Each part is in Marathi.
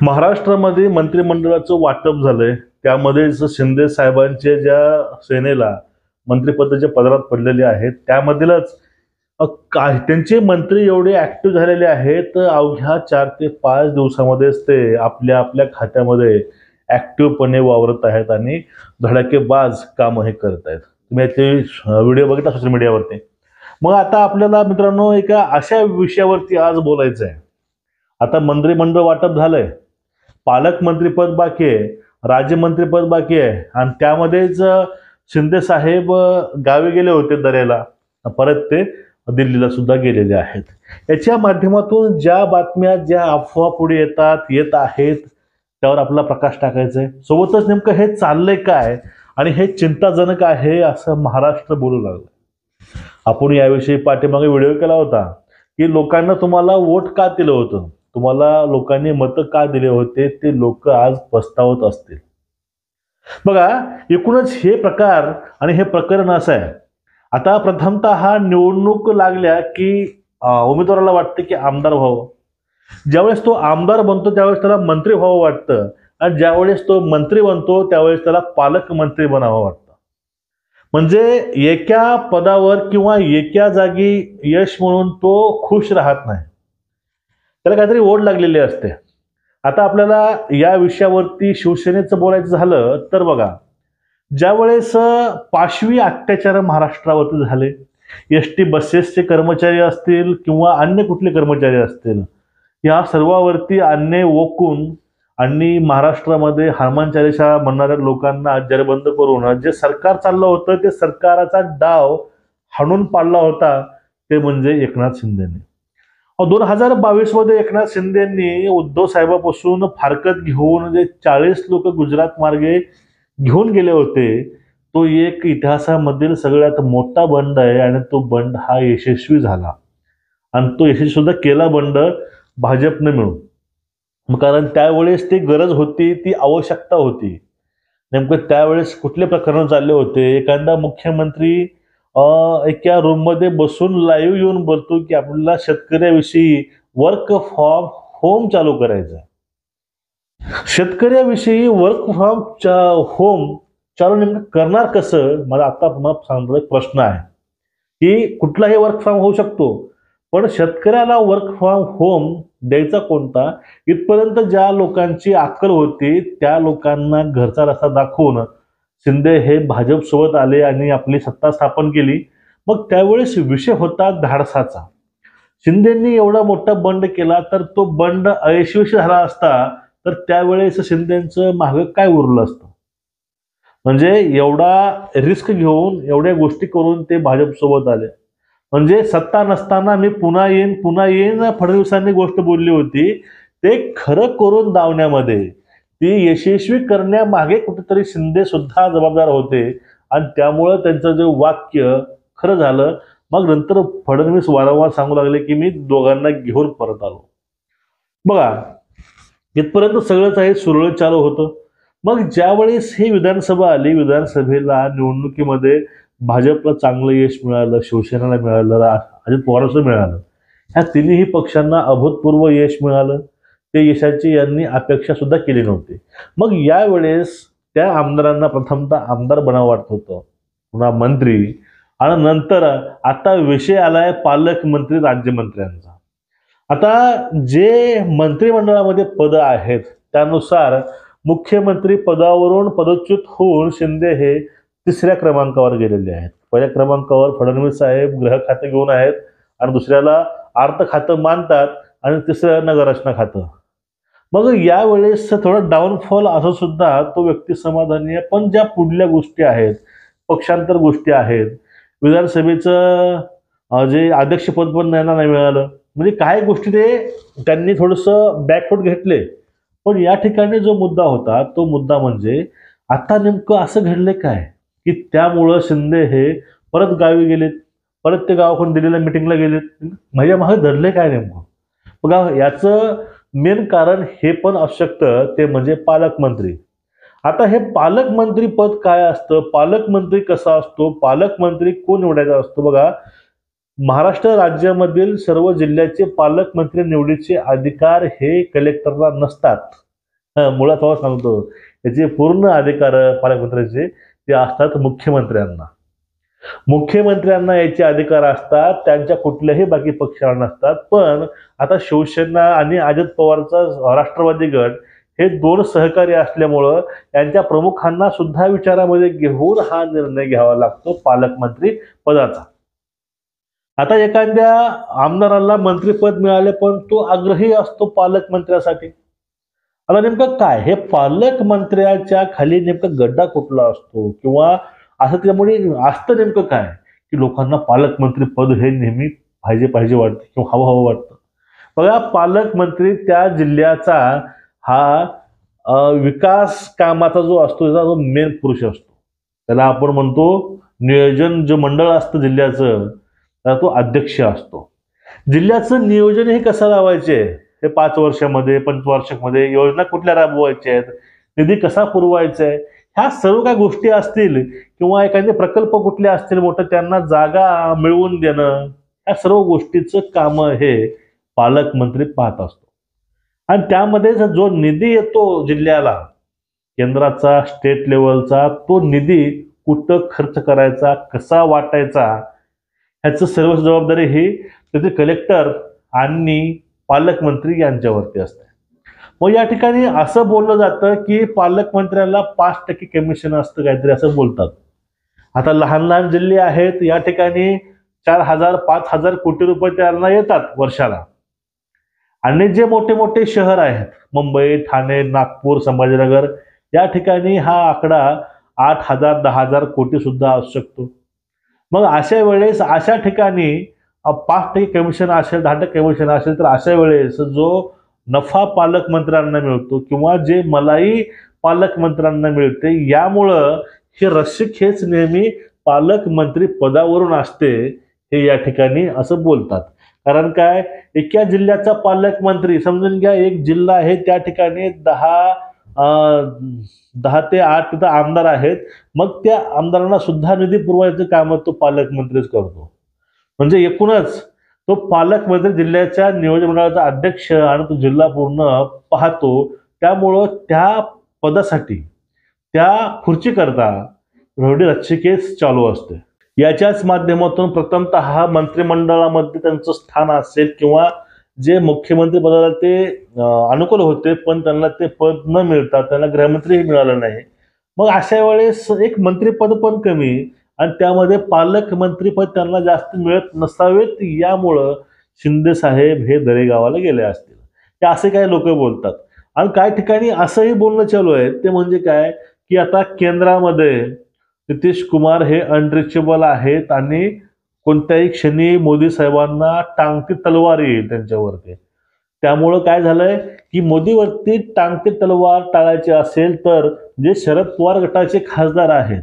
महाराष्ट्रामध्ये मंत्रिमंडळाचं वाटप झालंय, त्यामध्येच शिंदे साहेबांचे ज्या सेनेला मंत्रिपदाच्या पदरात पडलेले आहेत त्यामधीलच काय त्यांचे मंत्री एवढे ऍक्टिव्ह झालेले आहेत, अवघ्या 4 ते 5 दिवसामध्येच ते आपल्या आपल्या खात्यामध्ये ऍक्टिव्हपणे वावरत आहेत आणि धडाकेबाज काम हे करत आहेत. तुम्ही याचे व्हिडिओ बघितला सोशल मीडियावरती. मग आता आपल्याला मित्रांनो एका अशा विषयावरती आज बोलायचं आहे. आता मंत्रिमंडळ वाटप झालंय, पालकमंत्रीपद बाकी आहे, राज्यमंत्रीपद बाकी आहे आणि त्यामध्येच शिंदे साहेब गावी गेले होते दर्याला, परत ते दिल्लीला सुद्धा गेलेले आहेत. याच्या माध्यमातून ज्या बातम्या ज्या अफवा पुढे येत आहेत त्यावर आपला प्रकाश टाकायचा आहे. सोबतच नेमकं हे चाललंय काय आणि हे चिंताजनक आहे असं महाराष्ट्र बोलू लागलं. आपण याविषयी पाठीमागे व्हिडिओ केला होता की लोकांना तुम्हाला वोट का दिलं होतं, तुम्हाला लोकांनी मत का दिले होते, ते लोक आज पस्तावत असतील. बघा, एकूणच हे प्रकार आणि हे प्रकरण असं आहे. आता प्रथमतः हा निवडणूक लागल्या की उमेदवाराला वाटतं की आमदार व्हावं. ज्यावेळेस तो आमदार बनतो त्यावेळेस त्याला मंत्री व्हावं वाटतं आणि ज्यावेळेस तो मंत्री बनतो त्यावेळेस त्याला पालकमंत्री बनावं वाटतं. म्हणजे एका पदावर किंवा एका जागी यश म्हणून तो खुश राहत नाही, त्याला काहीतरी ओढ लागलेली असते. आता आपल्याला या विषयावरती शिवसेनेचं बोलायचं झालं तर बघा, ज्यावेळेस पाशवी अत्याचार महाराष्ट्रावरती झाले, एसटी बसेसचे कर्मचारी असतील किंवा अन्य कुठले कर्मचारी असतील, या सर्वावरती अन्याय ओकून आणि महाराष्ट्रामध्ये हनुमान चालीसा म्हणणाऱ्या लोकांना जेरबंद करून जे सरकार चाललं होतं ते सरकारचा डाव हाणून पाडला होता, ते म्हणजे एकनाथ शिंदेने. 2022 मध्ये एकनाथ शिंदेंनी उद्धव साहेबापासून फारकत घेऊन जे 40 लोक गुजरात मार्गे घेऊन गेले होते, तो एक इतिहासामधील सगळ्यात मोठा बंड आहे आणि तो बंड हा यशस्वी झाला आणि तो यशस्वी सुद्धा केला बंड भाजपने मिळून. कारण त्यावेळेस ती गरज होती, ती आवश्यकता होती. नेमकं त्यावेळेस कुठले प्रकरण चालले होते, एखादा मुख्यमंत्री एका रूम मध्ये बसून लाईव्ह येऊन बोलतो की आपल्याला शेतकऱ्याविषयी वर्क फ्रॉम होम चालू करायचं. शेतकऱ्याविषयी वर्क फ्रॉम होम चालू नेमकं करणार कसं, मला आता पुन्हा सांगतो प्रश्न आहे की कुठलाही वर्क फ्रॉम होऊ शकतो, पण शेतकऱ्याला वर्क फ्रॉम होम द्यायचा कोणता, इथपर्यंत ज्या लोकांची अक्कल होती त्या लोकांना घरचा रस्ता दाखवून शिंदे हे भाजप सोबत आले आणि आपली सत्ता स्थापन केली. मग त्यावेळेस विषय होता धाडसाचा. शिंदेंनी एवढा मोठा बंड केला तर तो बंड अयशस्वी झाला असता तर त्यावेळेस शिंदेचं मागे काय उरलं असतं. म्हणजे एवढा रिस्क घेऊन एवढ्या गोष्टी करून ते भाजप सोबत आले. म्हणजे सत्ता नसताना मी पुन्हा येईन फडणवीसांनी गोष्ट बोलली होती, ते खरं करून दावण्यामध्ये ती यशस्वी करण्यामागे कुठेतरी शिंदे सुद्धा जबाबदार होते आणि त्यामुळे त्यांचं जे वाक्य खरं झालं. मग नंतर फडणवीस वारंवार सांगू लागले की मी दोघांना घेऊन परत आलो. बघा, इथपर्यंत सगळंच आहे सुरळीत चालू होतं. मग ज्यावेळेस ही विधानसभा आली, विधानसभेला निवडणुकीमध्ये भाजपला चांगलं यश मिळालं, शिवसेनेला मिळालं, अजित पवारांना मिळालं. ह्या तिन्ही पक्षांना अभूतपूर्व यश मिळालं. ते यशाची यांनी अपेक्षा सुद्धा केली नव्हती. मग यावेळेस त्या आमदारांना प्रथमतः आमदार बनावं वाटत होतं, पुन्हा मंत्री, आणि नंतर आता विषय आलाय पालकमंत्री राज्यमंत्र्यांचा. आता जे मंत्रिमंडळामध्ये पद आहेत त्यानुसार मुख्यमंत्री पदावरून पदच्युत होऊन शिंदे हे 3ऱ्या क्रमांकावर गेलेले आहेत. पहिल्या क्रमांकावर फडणवीस साहेब गृह खाते घेऊन आहेत आणि दुसऱ्याला अर्थ खातं मानतात आणि तिसरं नगररचना खातं. मग यावेळेस थोडा डाऊनफॉल असं सुद्धा तो व्यक्ती समाधानी आहे. पण ज्या पुढल्या गोष्टी आहेत, पक्षांतर गोष्टी आहेत, विधानसभेचं जे अध्यक्षपद पण नाही मिळालं, म्हणजे काही गोष्टी ते त्यांनी थोडंसं बॅकफूट घेतले. पण या ठिकाणी जो मुद्दा होता तो मुद्दा म्हणजे आता नेमकं असं घडलंय काय की त्यामुळं शिंदे हे परत गावी गेलेत, परत ते गावाकडून दिल्लीला मिटिंगला गेलेत. माझ्या मागे धरले काय नेमकं. बघा, याचं मेन कारण हे पण असू शकतं, ते म्हणजे पालकमंत्री. आता हे पालकमंत्री पद काय असतं, पालकमंत्री कसा असतो, पालकमंत्री कोण निवडायचा असतो. बघा, महाराष्ट्र राज्यामधील सर्व जिल्ह्याचे पालकमंत्री निवडीचे अधिकार हे कलेक्टरला नसतात. मुळात हवा सांगतो, याचे पूर्ण अधिकार पालकमंत्र्याचे ते असतात मुख्यमंत्र्यांना. मुख्यमंत्र्यांना याचे अधिकार असतात, त्यांच्या कुठल्याही बाकी पक्षाला नसतात. पण आता शिवसेना आणि अजित पवारचा राष्ट्रवादी गट हे दोन सहकारी असल्यामुळं त्यांच्या प्रमुखांना सुद्धा विचारामध्ये घेऊन हा निर्णय घ्यावा लागतो पालकमंत्री पदाचा. आता एखाद्या आमदाराला मंत्रिपद मिळाले पण तो आग्रही असतो पालकमंत्र्यासाठी. आता नेमकं काय हे पालकमंत्र्याच्या खाली नेमकं गड्डा कुठला असतो किंवा असं त्यामुळे असतं नेमकं काय की लोकांना पालकमंत्री पद हे नेहमी पाहिजे पाहिजे वाटतं किंवा हवं हवं वाटतं. बघा, पालकमंत्री त्या जिल्ह्याचा हा विकास कामाचा जो असतो त्याचा जो मेन पुरुष असतो. त्याला आपण म्हणतो नियोजन जे मंडळ असतं जिल्ह्याचं त्याला तो अध्यक्ष असतो. जिल्ह्याचं नियोजन हे कसं लावायचे, हे 5 वर्षामध्ये पंचवार्षिकमध्ये योजना कुठल्या राबवायच्या आहेत, निधी कसा पुरवायचा आहे, ह्या सर्व काही गोष्टी असतील किंवा एखादे प्रकल्प कुठले असतील मोठं त्यांना जागा मिळवून देणं, या सर्व गोष्टीचं काम हे पालकमंत्री पाहत असतो. आणि त्यामध्ये जो निधी येतो जिल्ह्याला केंद्राचा स्टेट लेवलचा, तो निधी कुठं खर्च करायचा, कसा वाटायचा, ह्याचं सर्व जबाबदारी ही तिथे कलेक्टर आणि पालकमंत्री यांच्यावरती असते. मग या ठिकाणी असं बोललं जातं की पालकमंत्र्याला 5% कमिशन असतं काहीतरी असं बोलतात. आता लहान लहान जिल्हे आहेत, या ठिकाणी 4,000-5,000 कोटी रुपये त्यांना येतात वर्षाला. आणि जे मोठे मोठे शहर आहेत मुंबई, ठाणे, नागपूर, संभाजीनगर, या ठिकाणी हा आकडा 8,000 10,000 कोटी सुद्धा असू शकतो. मग अशा वेळेस अशा ठिकाणी 5% कमिशन असेल, 10% कमिशन असेल, तर अशा वेळेस जो नफा पालकमंत्र्यांना मिळतो किंवा जे मलाई पालकमंत्र्यांना मिळते, यामुळं हे रस्सीखेच नेहमी पालकमंत्री पदावरून असते हे या ठिकाणी असं बोलतात. कारण काय, एका जिल्ह्याचा पालकमंत्री समजून घ्या, एक जिल्हा आहे त्या ठिकाणी 10 ते 8 तिथं आमदार आहेत. मग त्या आमदारांना सुद्धा निधी पुरवायचं काम तो पालकमंत्रीच करतो. म्हणजे एकूणच तो पालकमंत्री जिल्ह्याच्या नियोजन मंडळाचा अध्यक्ष आणि तो जिल्हा पूर्ण पाहतो. त्यामुळं त्या पदासाठी त्या खुर्चीकरता एवढी रस्सीखेच चालू असते. याच्याच माध्यमातून प्रथमतः मंत्रिमंडळामध्ये त्यांचं स्थान असेल किंवा जे मुख्यमंत्री पदाला ते अनुकूल होते पण त्यांना ते पद न मिळता त्यांना गृहमंत्रीही मिळालं नाही. मग अशा वेळेस एक मंत्रिपद पण कमी आणि त्यामध्ये पालकमंत्रीपद त्यांना जास्त मिळत नसावेत, यामुळं शिंदे साहेब हे दरेगावाला गेले असतील, ते असे काही लोक बोलतात. आणि काही ठिकाणी असंही बोलणं चालू आहे, ते म्हणजे काय की आता केंद्रामध्ये नितीश कुमार हे अनरिचेबल आहेत आणि कोणत्याही क्षणी मोदी साहेबांना टांगती तलवार येईल त्यांच्यावरती. त्यामुळं काय झालंय की मोदीवरती टांगती तलवार टाळायची असेल तर जे शरद पवार गटाचे खासदार आहेत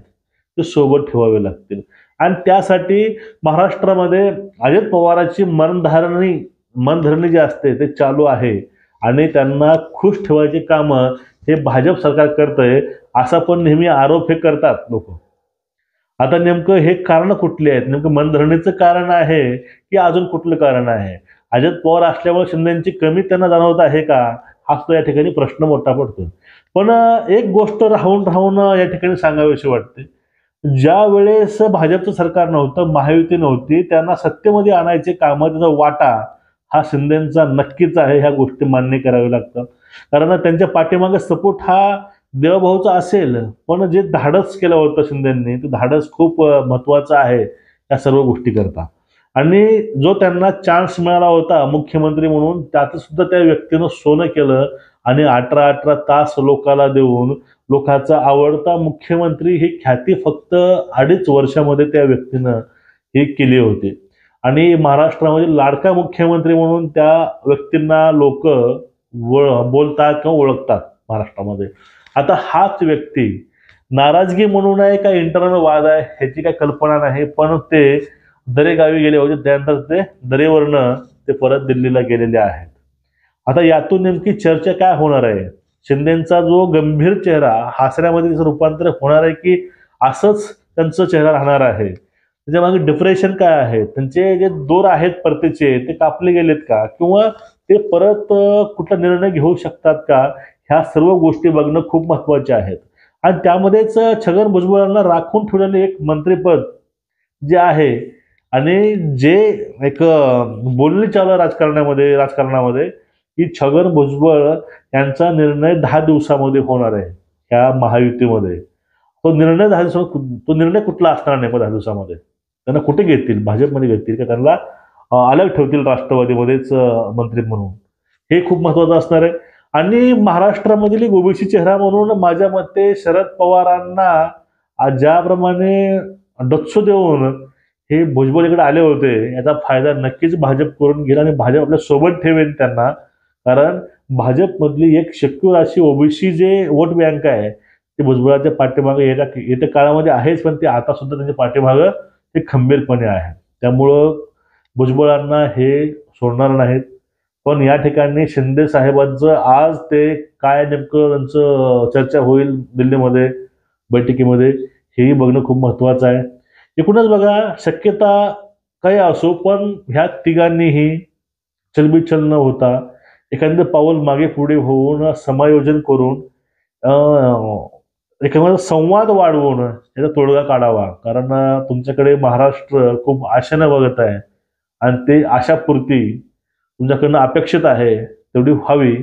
ते सोबत ठेवावे लागतील. आणि त्यासाठी महाराष्ट्रामध्ये अजित पवारांची मनधरणी जी असते ते चालू आहे आणि त्यांना खुश ठेवायची कामं हे भाजप सरकार करतंय, असा पण नेहमी आरोप हे करतात लोक. आता नेमकं हे कारण कुठले आहेत, नेमकं मनधरणीचं कारण आहे की अजून कुठलं कारण आहे? अजित पवार असल्यामुळे शिंदेची कमी त्यांना जाणवत आहे का, हाच तो या ठिकाणी प्रश्न मोठा पडतो. पण एक गोष्ट राहून या ठिकाणी सांगावीशी वाटते. ज्या वेळेस भाजपचं सरकार नव्हतं, महायुती नव्हती, त्यांना सत्तेमध्ये आणायचे कामं त्याचा वाटा हा शिंदेचा नक्कीच आहे, ह्या गोष्टी मान्य कराव्या लागतात. कारण त्यांच्या पाठीमागे सपोर्ट हा देवभाऊचा असेल, पण जे धाडस केलं होतं शिंदेंनी ते धाडस खूप महत्वाचं आहे या सर्व गोष्टी करता. आणि जो त्यांना चान्स मिळाला होता मुख्यमंत्री म्हणून, त्यात सुद्धा त्या व्यक्तीनं सोनं केलं आणि 18 तास लोकाला देऊन लोकांचा आवडता मुख्यमंत्री ही ख्याती फक्त 2.5 वर्षामध्ये त्या व्यक्तीनं हे केली होती. आणि महाराष्ट्रामध्ये लाडका मुख्यमंत्री म्हणून त्या व्यक्तींना लोक बोलतात किंवा ओळखतात महाराष्ट्रामध्ये. आता हाच व्यक्ती नाराजगी म्हणून आहे का इंटरनल वाद आहे ह्याची काही कल्पना नाही, पण ते दरेगावी गेले होते, त्यानंतर ते दरेवरनं ते परत दिल्लीला गेलेले आहेत. आता यातून नेमकी चर्चा काय होणार आहे? शिंदेचा जो गंभीर चेहरा हसण्यामध्ये त्याचं रूपांतर होणार आहे की असंच त्यांचा चेहरा राहणार आहे? त्याच्यामागे डिप्रेशन काय आहे? त्यांचे जे दोर आहेत परतीचे ते कापले गेलेत का, किंवा ते परत कुठला निर्णय घेऊ शकतात का, ह्या सर्व गोष्टी बघणं खूप महत्त्वाच्या आहेत. आणि त्यामध्येच छगन भुजबळांना राखून ठेवलेले एक मंत्रिपद जे आहे आणि जे एक बोलणी चालू आहे राजकारणामध्ये की छगन भुजबळ यांचा निर्णय 10 दिवसामध्ये होणार आहे ह्या महायुतीमध्ये. तो निर्णय कुठला असणार नाही 10 दिवसामध्ये. त्यांना कुठे घेतील? भाजपमध्ये घेतील का त्यांना अलग ठेवतील राष्ट्रवादीमध्येच मंत्री म्हणून? हे खूप महत्वाचं असणार आहे. आणि महाराष्ट्रामधील एक ओबीसी चेहरा म्हणून माझ्या मते शरद पवारांना ज्याप्रमाणे डच्चू देऊन हे भुजबळ इकडे आले होते, याचा फायदा नक्कीच भाजप करून घेईल आणि भाजप आपल्या सोबत ठेवेल त्यांना. कारण भाजपमधली एक शेक्युर अशी ओबीसी जे वोट बँक आहे ते भुजबळाच्या पाठीमागे येत्या काळामध्ये आहेच, पण ते आता सुद्धा त्यांच्या पाठीमागं ते खंबीरपणे आहे. त्यामुळं भुजबळांना हे सोडणार नाहीत. पण या ठिकाणी शिंदे साहेबांचं आज ते काय नेमकं त्यांचं चर्चा होईल दिल्लीमध्ये बैठकीमध्ये हेही बघणं खूप महत्त्वाचं आहे. एकूणच बघा, शक्यता काही असो पण ह्या तिघांनीही चलबिचल न होता एखादं पाऊल मागे पुढे होऊन समायोजन करून एखादा संवाद वाढवून याचा तोडगा काढावा. कारण तुमच्याकडे महाराष्ट्र खूप आशेनं बघत आहे आणि ते आशापूर्ती तुमच्याकडनं अपेक्षित आहे तेवढी व्हावी